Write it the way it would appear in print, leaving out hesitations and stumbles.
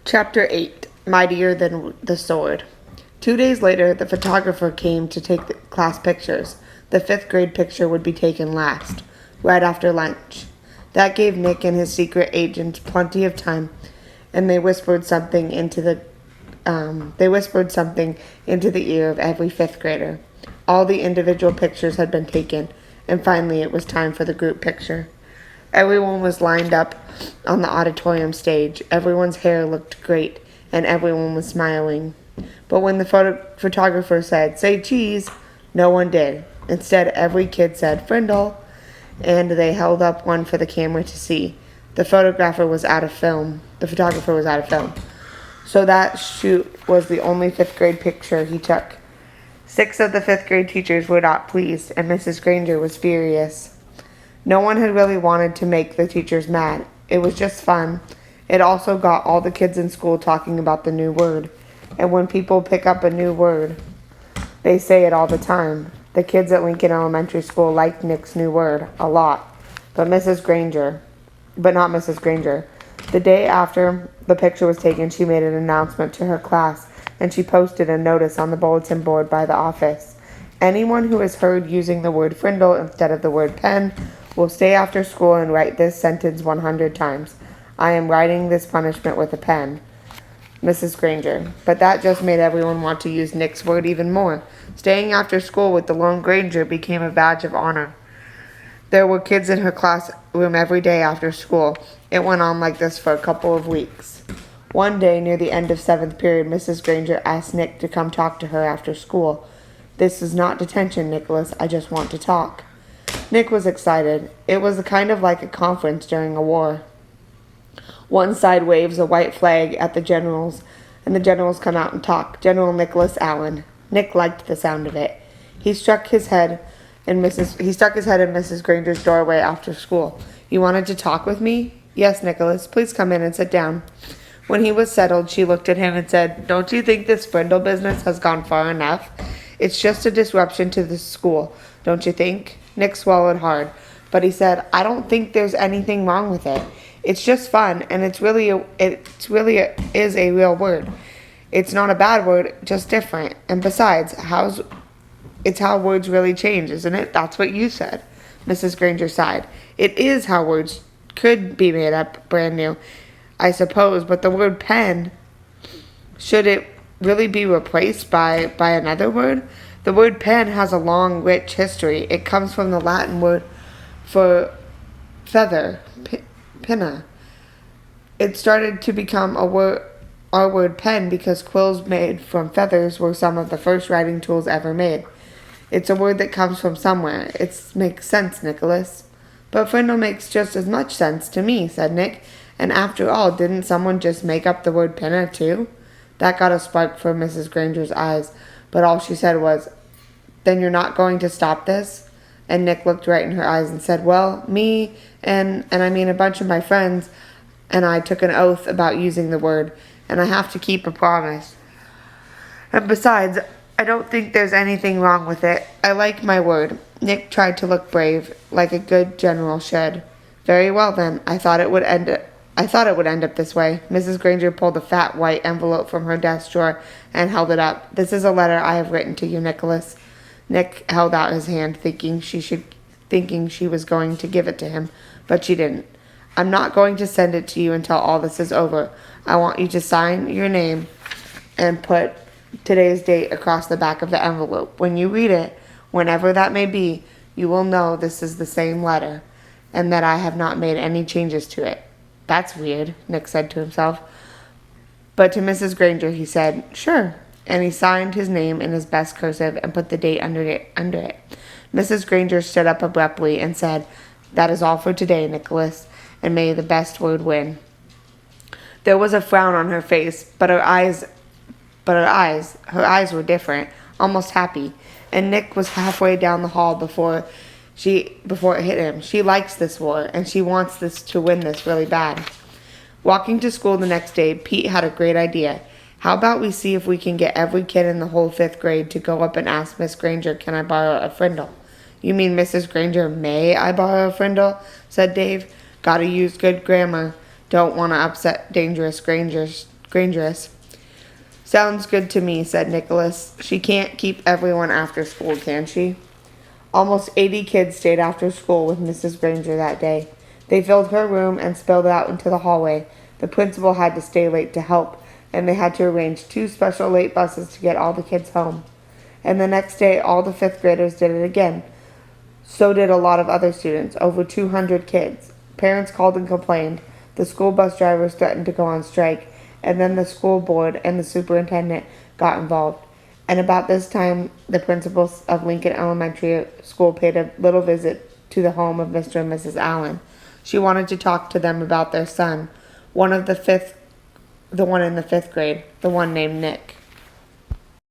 Chapter 8 Mightier Than the Sword. 2 days later, the photographer came to take the class pictures. The fifth grade picture would be taken last, right after lunch. That gave Nick and his secret agent plenty of time, and they whispered something into the ear of every fifth grader. All the individual pictures had been taken, and finally it was time for the group picture. Everyone was lined up on the auditorium stage. Everyone's hair looked great, and everyone was smiling. But when the photographer said, "Say cheese," no one did. Instead, every kid said, "Frindle," and they held up one for the camera to see. The photographer was out of film. So that shoot was the only fifth grade picture he took. 6 of the fifth grade teachers were not pleased, and Mrs. Granger was furious. No one had really wanted to make the teachers mad. It was just fun. It also got all the kids in school talking about the new word. And when people pick up a new word, they say it all the time. The kids at Lincoln Elementary School liked Nick's new word a lot, but not Mrs. Granger. The day after the picture was taken, she made an announcement to her class, and she posted a notice on the bulletin board by the office. Anyone who is heard using the word Frindle instead of the word pen will stay after school and write this sentence 100 times. I am writing this punishment with a pen. Mrs. Granger. But that just made everyone want to use Nick's word even more. Staying after school with the lone Granger became a badge of honor. There were kids in her classroom every day after school. It went on like this for a couple of weeks. One day, near the end of 7th period, Mrs. Granger asked Nick to come talk to her after school. "This is not detention, Nicholas. I just want to talk." Nick was excited. It was kind of like a conference during a war. One side waves a white flag at the generals, and the generals come out and talk. General Nicholas Allen. Nick liked the sound of it. He stuck his head in Mrs. Granger's doorway after school. "You wanted to talk with me?" "Yes, Nicholas. Please come in and sit down." When he was settled, she looked at him and said, "Don't you think this Frindle business has gone far enough? It's just a disruption to the school, don't you think?" Nick swallowed hard, but he said, "I don't think there's anything wrong with it. It's just fun, and it really is a real word. It's not a bad word, just different. And besides, it's how words really change, isn't it? That's what you said." Mrs. Granger sighed. "It is how words could be made up brand new, I suppose, but the word pen, should it really be replaced by another word? The word pen has a long, rich history. It comes from the Latin word for feather, pinna. It started to become our word pen because quills made from feathers were some of the first writing tools ever made. It's a word that comes from somewhere. It makes sense, Nicholas." "But Frindle makes just as much sense to me," said Nick. "And after all, didn't someone just make up the word pinna too?" That got a spark from Mrs. Granger's eyes, but all she said was, "Then you're not going to stop this?" And Nick looked right in her eyes and said, "Well, me and I mean a bunch of my friends and I took an oath about using the word, and I have to keep a promise. And besides, I don't think there's anything wrong with it. I like my word." Nick tried to look brave, like a good general should. "Very well then, I thought it would end up this way." Mrs. Granger pulled a fat white envelope from her desk drawer and held it up. "This is a letter I have written to you, Nicholas." Nick held out his hand, thinking she was going to give it to him, but she didn't. "I'm not going to send it to you until all this is over. I want you to sign your name and put today's date across the back of the envelope. When you read it, whenever that may be, you will know this is the same letter, and that I have not made any changes to it." "That's weird," Nick said to himself. But to Mrs. Granger he said, "Sure," and he signed his name in his best cursive and put the date under it. Mrs. Granger stood up abruptly and said, "That is all for today, Nicholas, and may the best word win." There was a frown on her face, but her eyes were different, almost happy, and Nick was halfway down the hall before it hit him. She likes this war, and she wants to win this really bad. Walking to school the next day, Pete had a great idea. "How about we see if we can get every kid in the whole 5th grade to go up and ask Miss Granger, can I borrow a Frindle?" "You mean Mrs. Granger, may I borrow a Frindle?" said Dave. "Gotta use good grammar. Don't want to upset dangerous Grangers." Grangerous. Sounds good to me, said Nicholas. She can't keep everyone after school, can she? Almost 80 kids stayed after school with Mrs. Granger that day. They filled her room and spilled out into the hallway. The principal had to stay late to help, and they had to arrange 2 special late buses to get all the kids home. And the next day, all the 5th graders did it again. So did a lot of other students, over 200 kids. Parents called and complained. The school bus drivers threatened to go on strike, and then the school board and the superintendent got involved. And about this time, the principals of Lincoln Elementary School paid a little visit to the home of Mr. and Mrs. Allen. She wanted to talk to them about their son, the one in the 5th grade, the one named Nick.